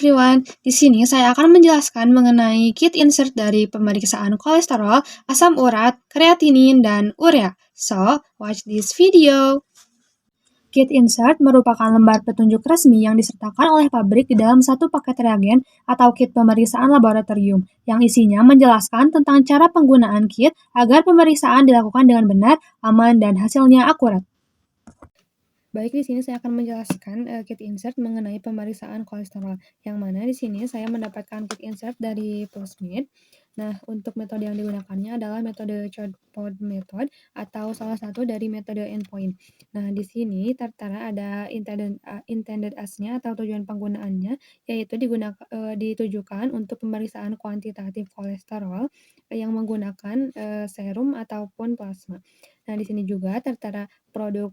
everyone, di sini saya akan menjelaskan mengenai kit insert dari pemeriksaan kolesterol, asam urat, kreatinin, dan urea. So, watch this video. Kit insert merupakan lembar petunjuk resmi yang disertakan oleh pabrik di dalam satu paket reagen atau kit pemeriksaan laboratorium, yang isinya menjelaskan tentang cara penggunaan kit agar pemeriksaan dilakukan dengan benar, aman, dan hasilnya akurat. Baik, di sini saya akan menjelaskan kit insert mengenai pemeriksaan kolesterol, yang mana di sini saya mendapatkan kit insert dari Pulsemed. Nah, untuk metode yang digunakannya adalah metode Chord method atau salah satu dari metode endpoint. Nah, di sini tertera ada intended use-nya atau tujuan penggunaannya, yaitu ditujukan untuk pemeriksaan kuantitatif kolesterol yang menggunakan serum ataupun plasma. Nah, di sini juga tertera produk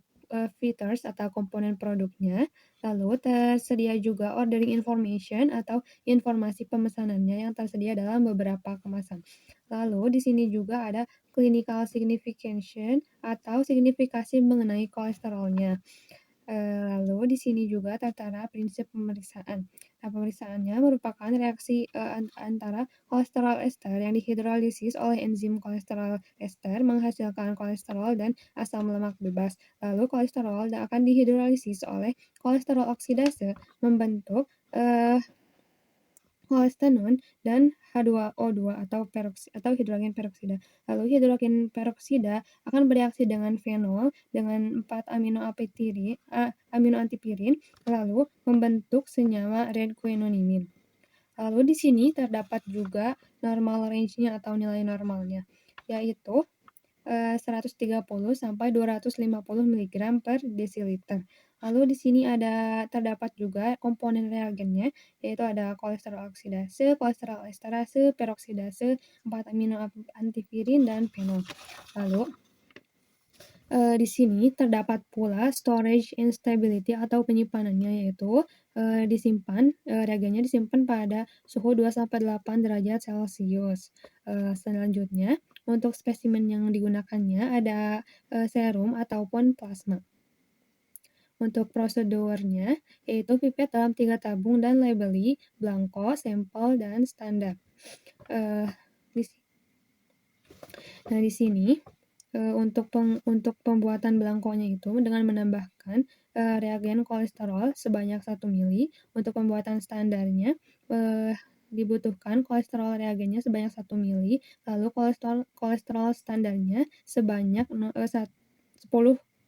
features atau komponen produknya, lalu tersedia juga ordering information atau informasi pemesanannya yang tersedia dalam beberapa kemasan. Lalu di sini juga ada clinical signification atau signifikasi mengenai kolesterolnya. Lalu di sini juga tertera prinsip pemeriksaan. Nah, pemeriksaannya merupakan reaksi antara kolesterol ester yang dihidrolisis oleh enzim kolesterol ester menghasilkan kolesterol dan asam lemak bebas. Lalu kolesterol akan dihidrolisis oleh kolesterol oksidase membentuk kolestenol dan H2O2 atau hidrogen peroksida. Lalu hidrogen peroksida akan bereaksi dengan fenol dengan 4 aminoantipirin lalu membentuk senyawa red-quinonimin. Lalu di sini terdapat juga normal range-nya atau nilai normalnya, yaitu 130 sampai 250 mg per desiliter. Lalu di sini terdapat juga komponen reagennya, yaitu ada kolesterol oksidase, kolesterol esterase, peroksidase, 4 aminoantipirin, dan fenol. Lalu di sini terdapat pula storage instability atau penyimpanannya, yaitu reagennya disimpan pada suhu 2-8 derajat Celcius. Selanjutnya, untuk spesimen yang digunakannya ada serum ataupun plasma. Untuk prosedurnya, yaitu pipet dalam 3 tabung dan labeli, blanko, sampel, dan standar. Nah, di sini untuk pembuatan blankonya itu dengan menambahkan reagen kolesterol sebanyak 1 mili. Untuk pembuatan standarnya dibutuhkan kolesterol reagennya sebanyak 1 mili, lalu kolesterol standarnya sebanyak 10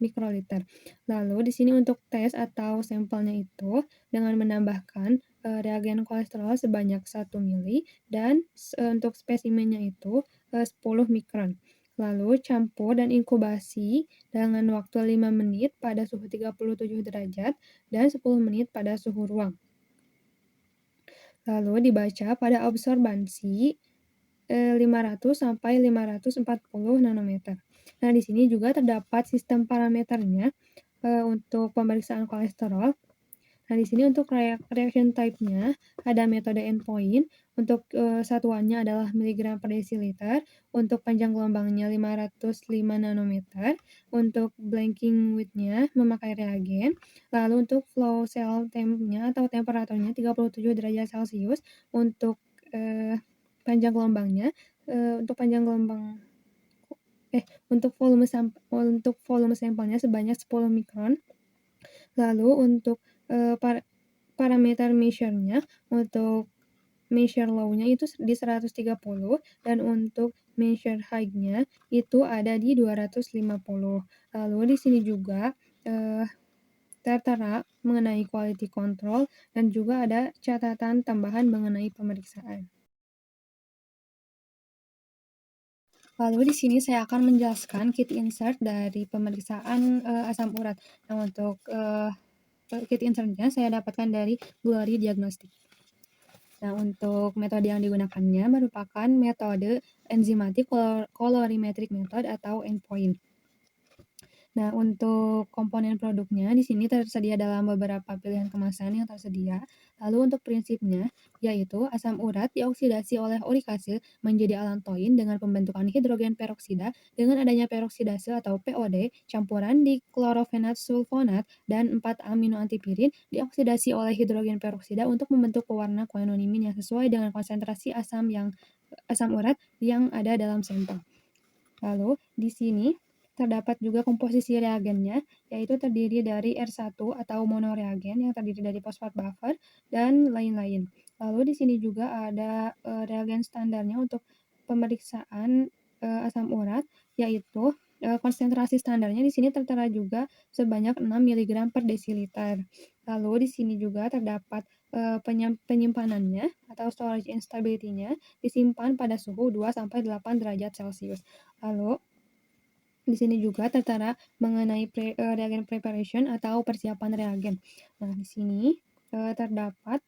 mikroliter. Lalu di sini untuk tes atau sampelnya itu dengan menambahkan reagen kolesterol sebanyak 1 mili dan untuk spesimennya itu 10 mikron. Lalu campur dan inkubasi dengan waktu 5 menit pada suhu 37 derajat dan 10 menit pada suhu ruang. Lalu dibaca pada absorbansi 500 sampai 540 nanometer. Nah, di sini juga terdapat sistem parameternya untuk pemeriksaan kolesterol. Nah, di sini untuk reaction type-nya ada metode endpoint. Untuk satuannya adalah miligram per desiliter. Untuk panjang gelombangnya 505 nanometer. Untuk blanking width-nya memakai reagen. Lalu untuk flow cell temp-nya atau temperaturnya 37 derajat Celcius. Untuk panjang gelombangnya untuk volume sampelnya sebanyak 10 mikron. Lalu untuk parameter measure-nya, untuk measure low-nya itu di 130 dan untuk measure high-nya itu ada di 250. Lalu di sini juga tertera mengenai quality control dan juga ada catatan tambahan mengenai pemeriksaan. Lalu di sini saya akan menjelaskan kit insert dari pemeriksaan asam urat. Nah, untuk kit insert-nya saya dapatkan dari Glory Diagnostic. Nah, untuk metode yang digunakannya merupakan metode enzymatic colorimetric method atau endpoint. Nah, untuk komponen produknya di sini tersedia dalam beberapa pilihan kemasan yang tersedia. Lalu untuk prinsipnya, yaitu asam urat dioksidasi oleh urikase menjadi alantoin dengan pembentukan hidrogen peroksida dengan adanya peroksidase atau POD, campuran di klorofenat sulfonat dan 4 amino antipirin dioksidasi oleh hidrogen peroksida untuk membentuk pewarna quinonimin yang sesuai dengan konsentrasi asam urat yang ada dalam sampel. Lalu di sini terdapat juga komposisi reagennya, yaitu terdiri dari R1 atau monoreagen yang terdiri dari fosfat buffer dan lain-lain. Lalu di sini juga ada reagen standarnya untuk pemeriksaan asam urat, yaitu konsentrasi standarnya di sini tertera juga sebanyak 6 mg per desiliter. Lalu di sini juga terdapat penyimpanannya atau storage instability-nya disimpan pada suhu 2-8 derajat Celcius. Lalu di sini juga tertera mengenai reagen preparation atau persiapan reagen. Nah, di sini terdapat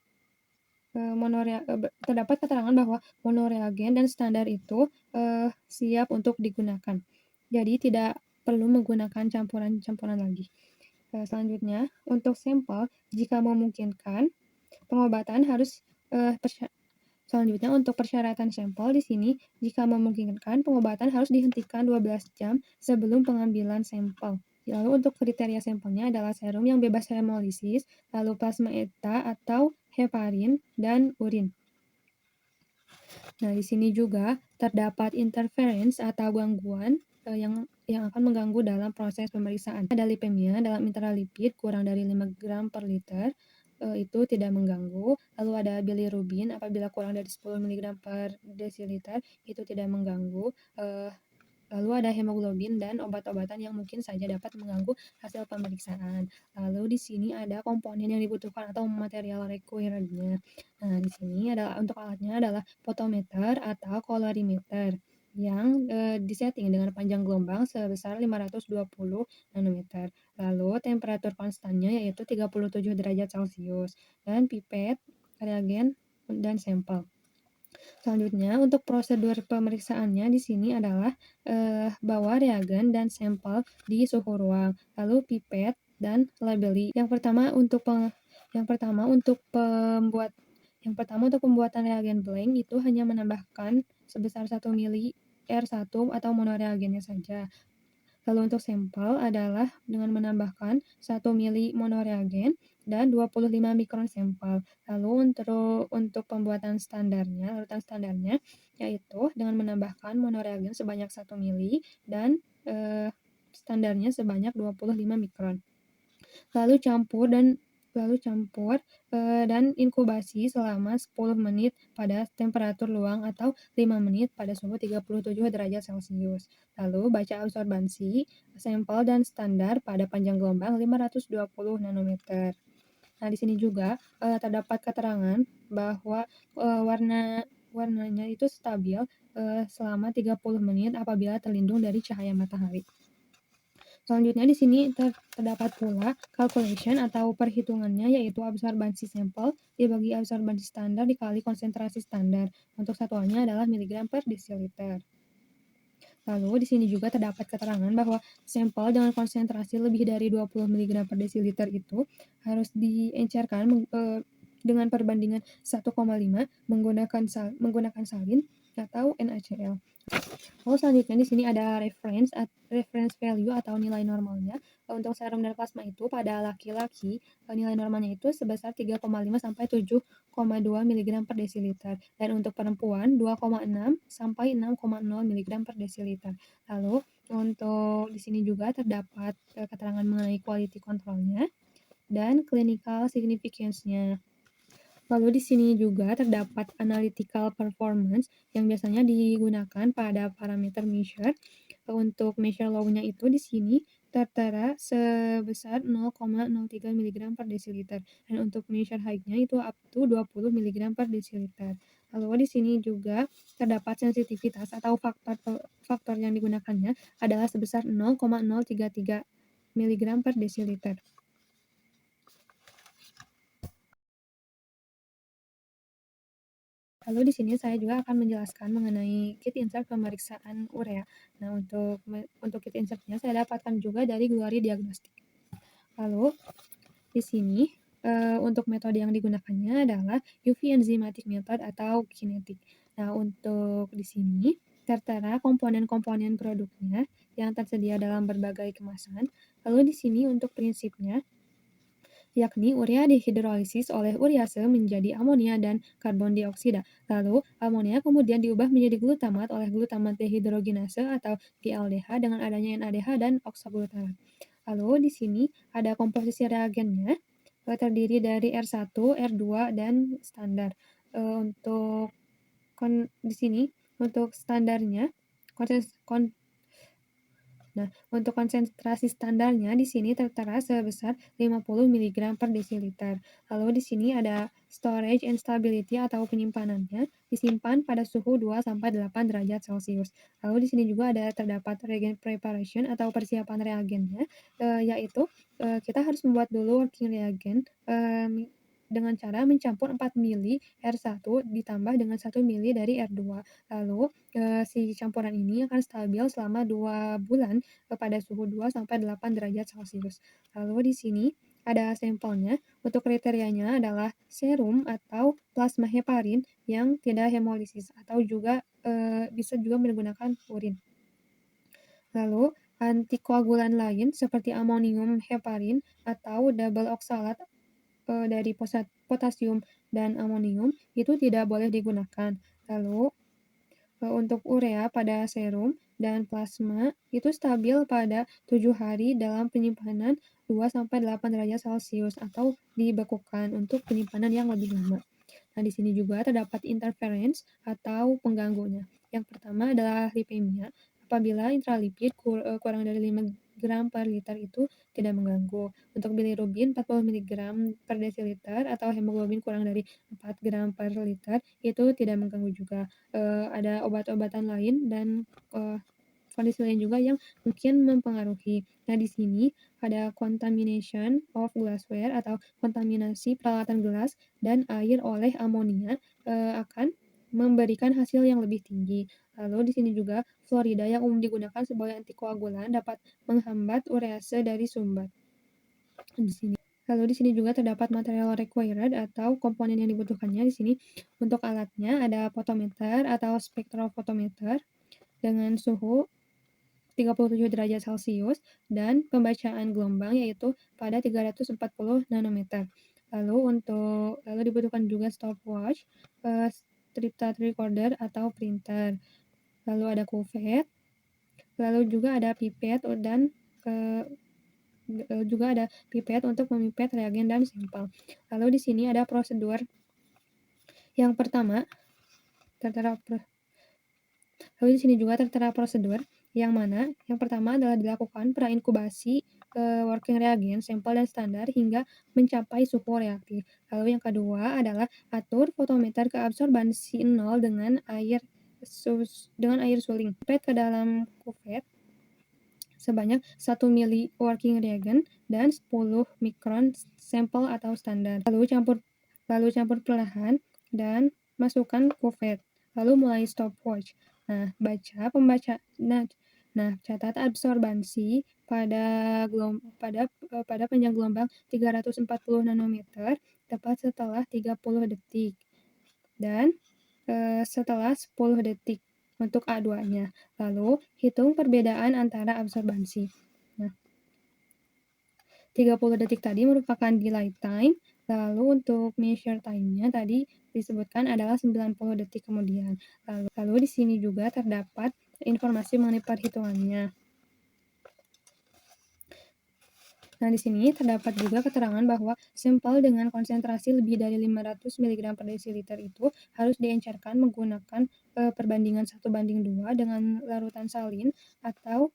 terdapat keterangan bahwa monoreagen dan standar itu siap untuk digunakan. Jadi tidak perlu menggunakan campuran-campuran lagi. Selanjutnya, untuk sampel, jika memungkinkan, pengobatan harus Selanjutnya, untuk persyaratan sampel di sini, jika memungkinkan, pengobatan harus dihentikan 12 jam sebelum pengambilan sampel. Lalu untuk kriteria sampelnya adalah serum yang bebas hemolisis, lalu plasma eta atau heparin, dan urin. Nah, di sini juga terdapat interference atau gangguan yang akan mengganggu dalam proses pemeriksaan. Ada lipemia dalam intralipid kurang dari 5 gram per liter, itu tidak mengganggu. Lalu ada bilirubin apabila kurang dari 10 mg per desiliter, itu tidak mengganggu. Lalu ada hemoglobin dan obat-obatan yang mungkin saja dapat mengganggu hasil pemeriksaan. Lalu di sini ada komponen yang dibutuhkan atau material required-nya. Nah, di sini adalah untuk alatnya adalah potometer atau kolorimeter yang disetting dengan panjang gelombang sebesar 520 nanometer. Lalu temperatur konstannya yaitu 37 derajat Celcius dan pipet, reagen, dan sampel. Selanjutnya, untuk prosedur pemeriksaannya di sini adalah bawa reagen dan sampel di suhu ruang, lalu pipet dan labeli. Yang pertama untuk pembuatan reagen blank itu hanya menambahkan sebesar 1 mili R1 atau monoreagennya saja. Lalu untuk sampel adalah dengan menambahkan 1 mili monoreagen dan 25 mikron sampel. Lalu untuk pembuatan standarnya, urutan standarnya yaitu dengan menambahkan monoreagen sebanyak 1 mili dan standarnya sebanyak 25 mikron. Lalu campur dan inkubasi selama 10 menit pada temperatur ruang atau 5 menit pada suhu 37 derajat Celcius. Lalu baca absorbansi sampel dan standar pada panjang gelombang 520 nanometer. Nah, di sini juga terdapat keterangan bahwa warnanya itu stabil selama 30 menit apabila terlindung dari cahaya matahari. Selanjutnya di sini terdapat pula calculation atau perhitungannya, yaitu absorbansi sampel dibagi absorbansi standar dikali konsentrasi standar. Untuk satuannya adalah miligram per desiliter. Lalu di sini juga terdapat keterangan bahwa sampel dengan konsentrasi lebih dari 20 mg per desiliter itu harus diencerkan dengan perbandingan 1,5 menggunakan salin atau NaCl. Lalu selanjutnya di sini ada reference value atau nilai normalnya. Untuk serum dan plasma itu pada laki-laki nilai normalnya itu sebesar 3,5 sampai 7,2 mg per desiliter dan untuk perempuan 2,6 sampai 6,0 mg per desiliter. Lalu untuk di sini juga terdapat keterangan mengenai quality control-nya dan clinical significance-nya. Lalu di sini juga terdapat analytical performance yang biasanya digunakan pada parameter measure. Untuk measure low-nya itu di sini tertera sebesar 0,03 mg per desiliter dan untuk measure high-nya itu up to 20 mg per desiliter. Lalu di sini juga terdapat sensitivitas atau faktor yang digunakannya adalah sebesar 0,033 mg per desiliter. Lalu di sini saya juga akan menjelaskan mengenai kit insert pemeriksaan urea. Nah, untuk kit insertnya saya dapatkan juga dari Glory Diagnostic. Lalu di sini untuk metode yang digunakannya adalah UV enzymatic method atau kinetik. Nah, untuk di sini tertera komponen-komponen produknya yang tersedia dalam berbagai kemasan. Lalu di sini untuk prinsipnya yakni urea dihidrolisis oleh urease menjadi amonia dan karbon dioksida. Lalu, amonia kemudian diubah menjadi glutamat oleh glutamat dehidrogenase atau GLDH dengan adanya NADH dan oksaglutamat. Lalu, di sini ada komposisi reagennya, terdiri dari R1, R2, dan standar. Untuk di sini, untuk standarnya, Nah, untuk konsentrasi standarnya di sini tertera sebesar 50 mg per desiliter. Lalu di sini ada storage and stability atau penyimpanannya disimpan pada suhu 2-8 derajat Celcius. Lalu di sini juga terdapat reagent preparation atau persiapan reagennya, yaitu kita harus membuat dulu working reagent dengan cara mencampur 4 mili R1 ditambah dengan 1 mili dari R2. Lalu si campuran ini akan stabil selama 2 bulan pada suhu 2-8 derajat Celcius. Lalu di sini ada sampelnya. Untuk kriterianya adalah serum atau plasma heparin yang tidak hemolisis atau juga bisa juga menggunakan urin. Lalu antikoagulan lain seperti amonium heparin atau double oksalat dari potasium dan amonium itu tidak boleh digunakan. Lalu untuk urea pada serum dan plasma itu stabil pada 7 hari dalam penyimpanan 2-8 derajat Celcius atau dibekukan untuk penyimpanan yang lebih lama. Nah, di sini juga terdapat interference atau pengganggunya. Yang pertama adalah lipemia. Apabila intralipid kurang dari 5 gram per liter itu tidak mengganggu. Untuk bilirubin 40 mg per desiliter atau hemoglobin kurang dari 4 gram per liter itu tidak mengganggu juga. Ada obat-obatan lain dan kondisi lain juga yang mungkin mempengaruhi. Nah, di sini ada contamination of glassware atau kontaminasi peralatan gelas dan air oleh amonia akan memberikan hasil yang lebih tinggi. Lalu di sini juga fluorida yang umum digunakan sebagai antikoagulan dapat menghambat urease dari sumbat. Di sini. Lalu di sini juga terdapat material required atau komponen yang dibutuhkannya di sini. Untuk alatnya ada photometer atau spektrofotometer dengan suhu 37 derajat Celcius dan pembacaan gelombang yaitu pada 340 nanometer. Lalu dibutuhkan juga stopwatch, strip recorder atau printer. Lalu ada cuvette, lalu juga ada pipet dan juga ada pipet untuk memipet reagen dan sampel. Lalu di sini ada prosedur yang pertama Lalu di sini juga tertera prosedur yang mana yang pertama adalah dilakukan pra-inkubasi working reagent, sampel dan standar hingga mencapai suhu reaktif. Lalu yang kedua adalah atur fotometer keabsorbansi 0 dengan air suling. Pipet ke dalam kuvet sebanyak 1 mili working reagent dan 10 mikron sampel atau standar. Lalu campur perlahan dan masukkan kuvet. Lalu mulai stopwatch. Catat absorbansi pada panjang gelombang 340 nanometer tepat setelah 30 detik dan setelah 10 detik untuk A2-nya. Lalu hitung perbedaan antara absorbansi. 30 detik tadi merupakan delay time. Lalu untuk measure time-nya tadi disebutkan adalah 90 detik kemudian. Lalu di sini juga terdapat informasi mengenai perhitungannya. Nah, di sini terdapat juga keterangan bahwa sampel dengan konsentrasi lebih dari 500 mg per desiliter itu harus diencerkan menggunakan perbandingan 1:2 dengan larutan salin atau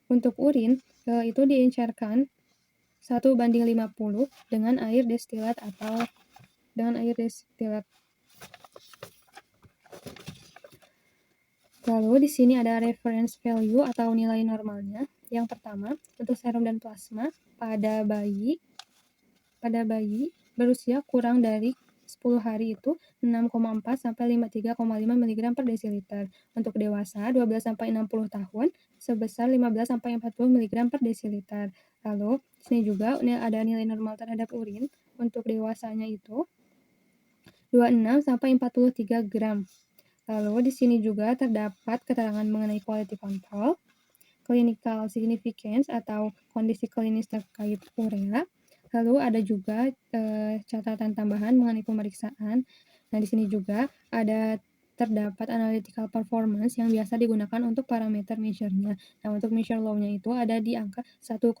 untuk urin itu diencerkan 1:50 dengan air destilat atau dengan air destilat. Lalu di sini ada reference value atau nilai normalnya. Yang pertama, untuk serum dan plasma pada bayi berusia kurang dari 10 hari itu 6,4 sampai 53,5 mg per desiliter. Untuk dewasa 12 sampai 60 tahun sebesar 15 sampai 40 mg per desiliter. Lalu di sini juga ada nilai normal terhadap urin untuk dewasanya itu 26 sampai 43 gram. Lalu di sini juga terdapat keterangan mengenai quality control, clinical significance atau kondisi klinis terkait urea. Lalu ada juga catatan tambahan mengenai pemeriksaan. Nah, di sini juga ada terdapat analytical performance yang biasa digunakan untuk parameter measure-nya. Nah, untuk measure low-nya itu ada di angka 1,14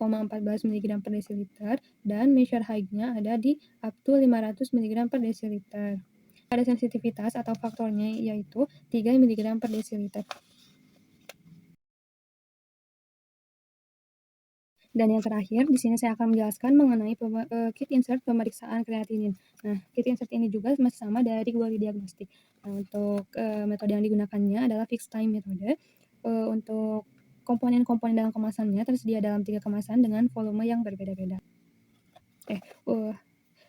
mg per desiliter dan measure high-nya ada di up to 500 mg per desiliter. Ada sensitivitas atau faktornya yaitu 3 mg per desiliter. Dan yang terakhir, di sini saya akan menjelaskan mengenai kit insert pemeriksaan kreatinin. Nah, kit insert ini juga masih sama dari Quality Diagnostic. Nah, untuk metode yang digunakannya adalah fixed time metode. Untuk komponen-komponen dalam kemasannya tersedia dalam 3 kemasan dengan volume yang berbeda-beda.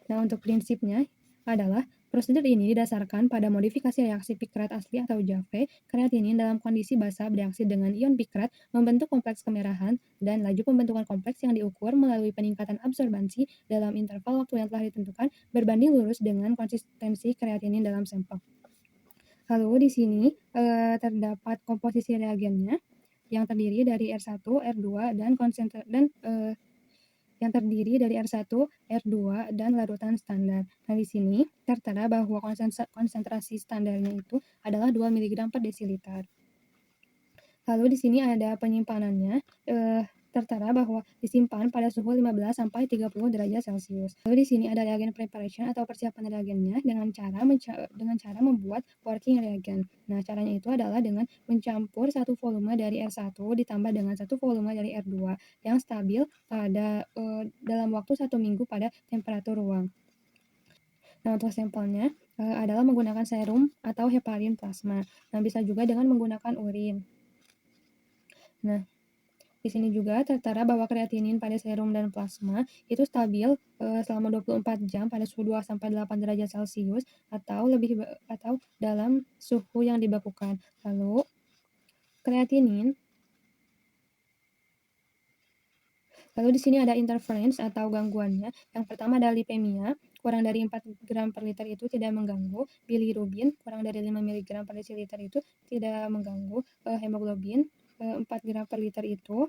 Nah, untuk prinsipnya adalah prosedur ini didasarkan pada modifikasi reaksi pikrat asli atau JAVE kreatinin dalam kondisi basah bereaksi dengan ion pikrat membentuk kompleks kemerahan dan laju pembentukan kompleks yang diukur melalui peningkatan absorbansi dalam interval waktu yang telah ditentukan berbanding lurus dengan konsistensi kreatinin dalam sampel. Lalu di sini terdapat komposisi reagennya yang terdiri dari R1, R2 dan yang terdiri dari R1, R2, dan larutan standar. Nah, di sini tertera bahwa konsentrasi standarnya itu adalah 2 mg per desiliter. Lalu di sini ada penyimpanannya, tertera bahwa disimpan pada suhu 15 sampai 30 derajat Celcius. Lalu di sini ada reagen preparation atau persiapan reagennya dengan cara membuat working reagen. Nah, caranya itu adalah dengan mencampur satu volume dari R1 ditambah dengan satu volume dari R2 yang stabil pada dalam waktu 1 minggu pada temperatur ruang. Nah, untuk sampelnya adalah menggunakan serum atau heparin plasma. Nah, bisa juga dengan menggunakan urin. Nah, di sini juga tertera bahwa kreatinin pada serum dan plasma itu stabil selama 24 jam pada suhu 2 sampai 8 derajat Celcius atau dalam suhu yang dibakukan. Lalu di sini ada interference atau gangguannya. Yang pertama ada lipemia, kurang dari 4 gram per liter itu tidak mengganggu. Bilirubin, kurang dari 5 mg per desiliter itu tidak mengganggu. Hemoglobin, 4 gram per liter itu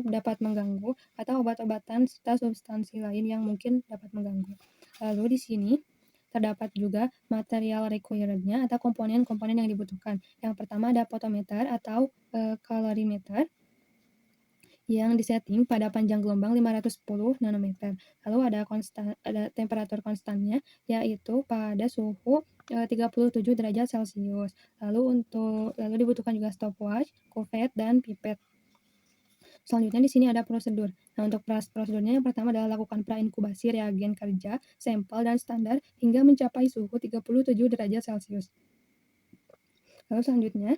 dapat mengganggu atau obat-obatan serta substansi lain yang mungkin dapat mengganggu. Lalu di sini terdapat juga material required-nya atau komponen-komponen yang dibutuhkan. Yang pertama ada photometer atau kalorimeter yang disetting pada panjang gelombang 510 nanometer. Lalu ada temperatur konstannya yaitu pada suhu 37 derajat Celcius. Lalu dibutuhkan juga stopwatch, cuvette, dan pipet. Selanjutnya di sini ada prosedur. Nah, untuk prosedurnya yang pertama adalah lakukan prainkubasi reagen kerja, sampel, dan standar hingga mencapai suhu 37 derajat Celcius. Lalu selanjutnya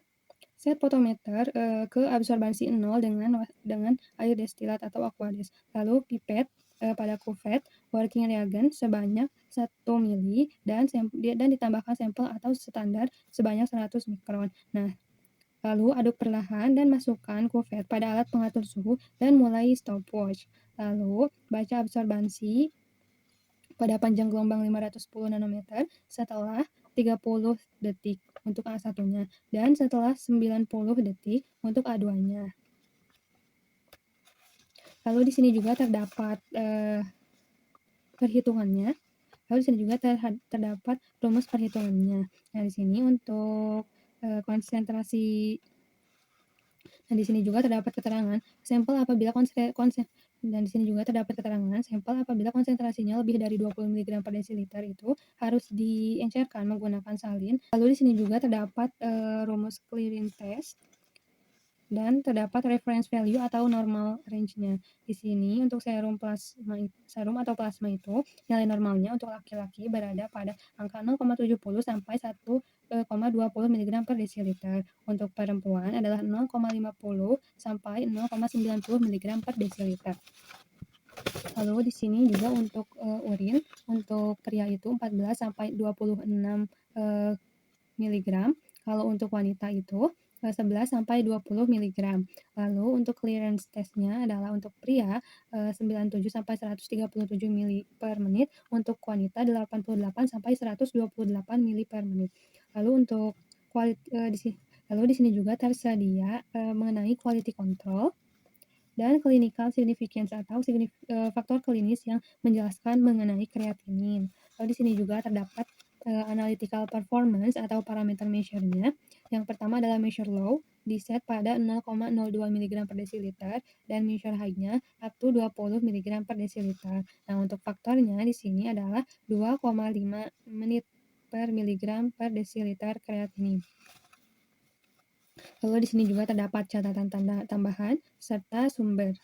set photometer ke absorbansi 0 dengan air destilat atau aqueous. Lalu pipet pada cuvette working reagen sebanyak 1 mili dan ditambahkan sampel atau standar sebanyak 100 mikron. Nah, lalu aduk perlahan dan masukkan cuvette pada alat pengatur suhu dan mulai stopwatch. Lalu baca absorbansi pada panjang gelombang 510 nanometer setelah 30 detik untuk A1-nya dan setelah 90 detik untuk A2-nya. Lalu di sini juga terdapat perhitungannya. Lalu di sini juga terdapat rumus perhitungannya. Nah, di sini untuk konsentrasi. Nah, di sini juga terdapat keterangan sampel apabila dan di sini juga terdapat keterangan sampel apabila konsentrasinya lebih dari 20 mg per desiliter itu harus diencerkan menggunakan salin. Lalu di sini juga terdapat rumus clearing test dan terdapat reference value atau normal range-nya. Di sini untuk serum atau plasma itu nilai normalnya untuk laki-laki berada pada angka 0,70 sampai 1,20 mg per desiliter. Untuk perempuan adalah 0,50 sampai 0,90 mg per desiliter. Lalu di sini juga untuk urin, untuk pria itu 14 sampai 26 miligram. Kalau untuk wanita itu 11 sampai 20 miligram. Lalu untuk clearance testnya adalah untuk pria 97 sampai 137 mili per menit, untuk wanita 88 sampai 128 mili per menit. Lalu untuk di sini juga tersedia mengenai quality control dan clinical significance atau faktor klinis yang menjelaskan mengenai kreatinin. Lalu di sini juga terdapat analytical performance atau parameter measure-nya. Yang pertama adalah measure low, diset pada 0,02 mg per desiliter, dan measure high-nya up to 20 mg per desiliter. Nah, untuk faktornya di sini adalah 2,5 menit per miligram per desiliter kreatinin. Lalu di sini juga terdapat catatan tambahan serta sumber.